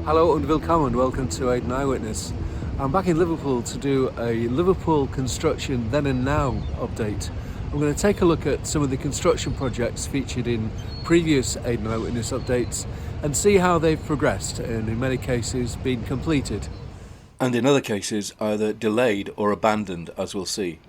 Hello and welcome to Aidan Eyewitness. I'm back in Liverpool to do a Liverpool construction then and now update. I'm going to take a look at some of the construction projects featured in previous Aidan Eyewitness updates and see how they've progressed and in many cases been completed. And in other cases either delayed or abandoned, as we'll see.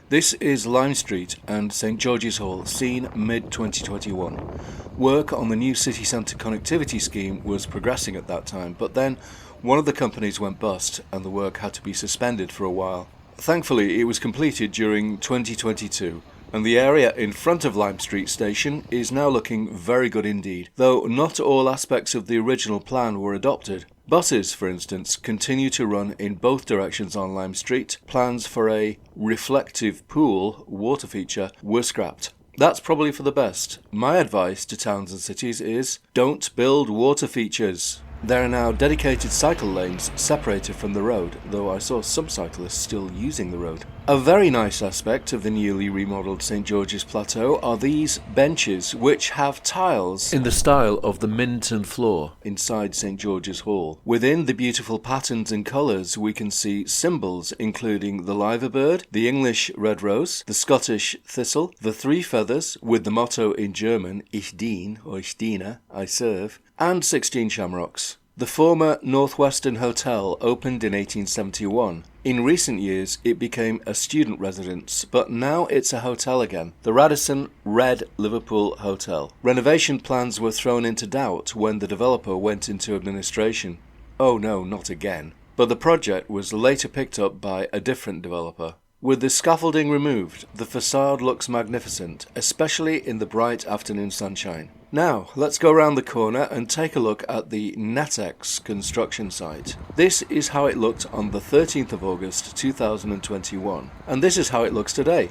This is Lime Street and St George's Hall, seen mid-2021. Work on the new city centre connectivity scheme was progressing at that time, but then one of the companies went bust and the work had to be suspended for a while. Thankfully, it was completed during 2022, and the area in front of Lime Street Station is now looking very good indeed, though not all aspects of the original plan were adopted. Buses, for instance, continue to run in both directions on Lime Street. Plans for a reflective pool water feature were scrapped. That's probably for the best. My advice to towns and cities is don't build water features. There are now dedicated cycle lanes separated from the road, though I saw some cyclists still using the road. A very nice aspect of the newly remodelled St George's Plateau are these benches, which have tiles In the style of the Minton floor. inside St George's Hall. Within the beautiful patterns and colours we can see symbols including the liver bird, the English red rose, the Scottish thistle, the three feathers with the motto in German Ich dien or Ich diene, I serve, and 16 shamrocks. The former Northwestern Hotel opened in 1871. In recent years it became a student residence, but now it's a hotel again, the Radisson RED Liverpool Hotel. Renovation plans were thrown into doubt when the developer went into administration. Oh no, not again. But the project was later picked up by a different developer. With the scaffolding removed, the facade looks magnificent, especially in the bright afternoon sunshine. Now, let's go around the corner and take a look at the Natex construction site. This is how it looked on the 13th of August 2021, and this is how it looks today.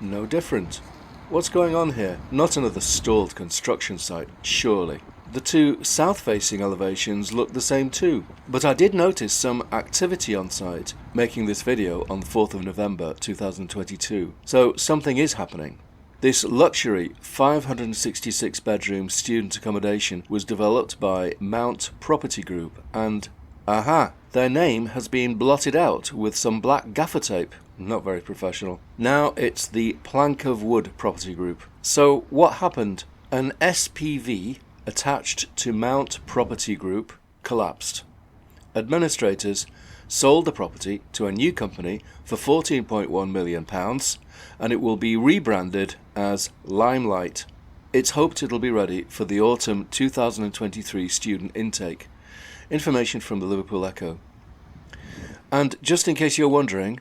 No different. What's going on here? Not another stalled construction site, surely. The two south-facing elevations look the same too, but I did notice some activity on site, making this video on the 4th of November 2022, so something is happening. This luxury 566 bedroom student accommodation was developed by Mount Property Group and, their name has been blotted out with some black gaffer tape. Not very professional. Now it's the Plank of Wood Property Group. So what happened? An SPV attached to Mount Property Group collapsed. Administrators sold the property to a new company for £14.1 million and it will be rebranded as Limelight. It's hoped it'll be ready for the autumn 2023 student intake. Information from the Liverpool Echo. And just in case you're wondering,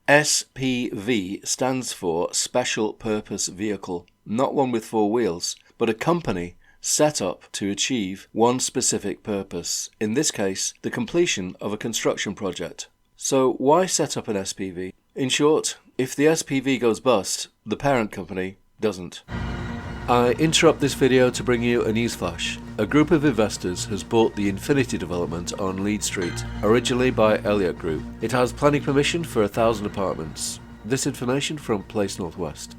SPV stands for Special Purpose Vehicle, not one with four wheels, but a company set up to achieve one specific purpose, in this case, the completion of a construction project. So why set up an SPV? In short, if the SPV goes bust, the parent company doesn't. I interrupt this video to bring you a newsflash. A group of investors has bought the Infinity development on Leeds Street, originally by Elliott Group. It has planning permission for 1,000 apartments. This information from Place Northwest.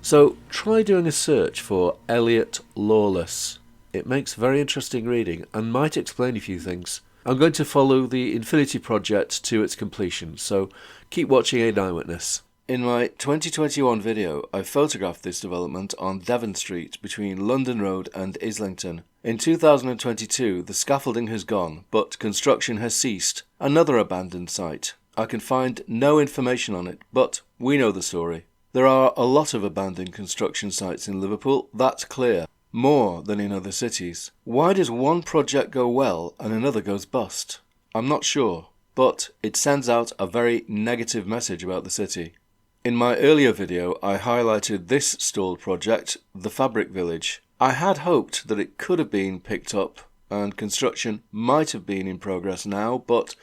So try doing a search for Elliott Lawless. It makes very interesting reading and might explain a few things. I'm going to follow the Infinity project to its completion, so keep watching Aidan Eyewitness. In my 2021 video, I photographed this development on Devon Street between London Road and Islington. In 2022, the scaffolding has gone, but construction has ceased. Another abandoned site. I can find no information on it, but we know the story. There are a lot of abandoned construction sites in Liverpool, that's clear. More than in other cities. Why does one project go well and another goes bust? I'm not sure, but it sends out a very negative message about the city. In my earlier video, I highlighted this stalled project, the Fabric Village. I had hoped that it could have been picked up and construction might have been in progress now, but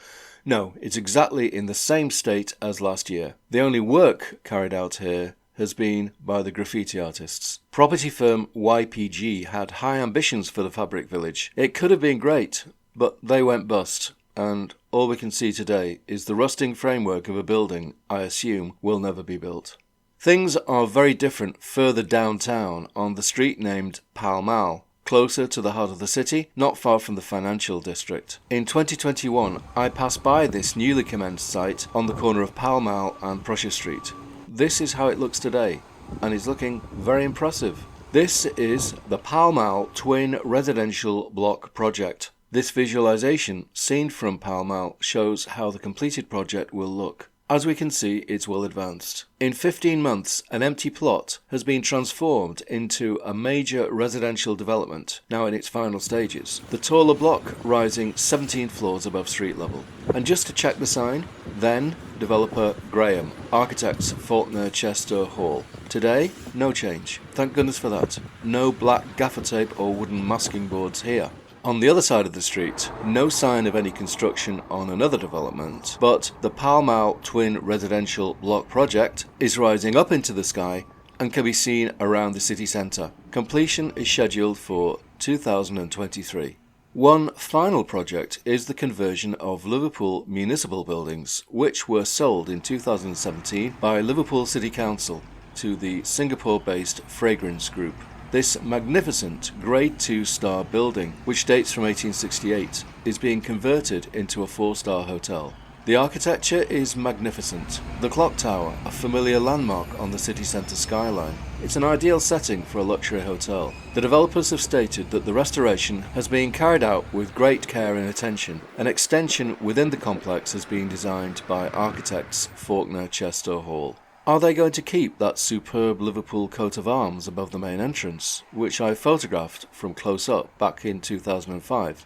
no, it's exactly in the same state as last year. The only work carried out here has been by the graffiti artists. Property firm YPG had high ambitions for the Fabric Village. It could have been great, but they went bust, and all we can see today is the rusting framework of a building I assume will never be built. Things are very different further downtown on the street named Pall. closer to the heart of the city, not far from the financial district. In 2021, I passed by this newly commenced site on the corner of Pall and Prussia Street. This is how it looks today, and is looking very impressive. This is the Pall Twin Residential Block Project. This visualization, seen from Pall shows how the completed project will look. As we can see, it's well advanced. In 15 months, an empty plot has been transformed into a major residential development, now in its final stages. The taller block rising 17 floors above street level. And just to check the sign, then developer Graham, architects Faulkner Chester Hall. Today, no change. Thank goodness for that. No black gaffer tape or wooden masking boards here. On the other side of the street, no sign of any construction on another development, but the Pall Twin Residential Block Project is rising up into the sky and can be seen around the city centre. Completion is scheduled for 2023. One final project is the conversion of Liverpool Municipal Buildings, which were sold in 2017 by Liverpool City Council to the Singapore-based Fragrance Group. This magnificent Grade 2 star building, which dates from 1868, is being converted into a 4-star hotel. The architecture is magnificent. The clock tower, a familiar landmark on the city centre skyline. It's an ideal setting for a luxury hotel. The developers have stated that the restoration has been carried out with great care and attention. An extension within the complex has been designed by architects Faulkner Chester Hall. Are they going to keep that superb Liverpool coat of arms above the main entrance, which I photographed from close up back in 2005?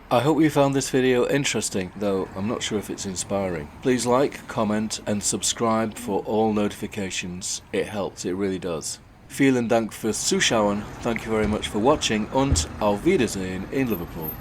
I hope you found this video interesting, though I'm not sure if it's inspiring. Please like, comment and subscribe for all notifications. It helps, it really does. Vielen Dank fürs Zuschauen, thank you very much for watching und auf Wiedersehen in Liverpool.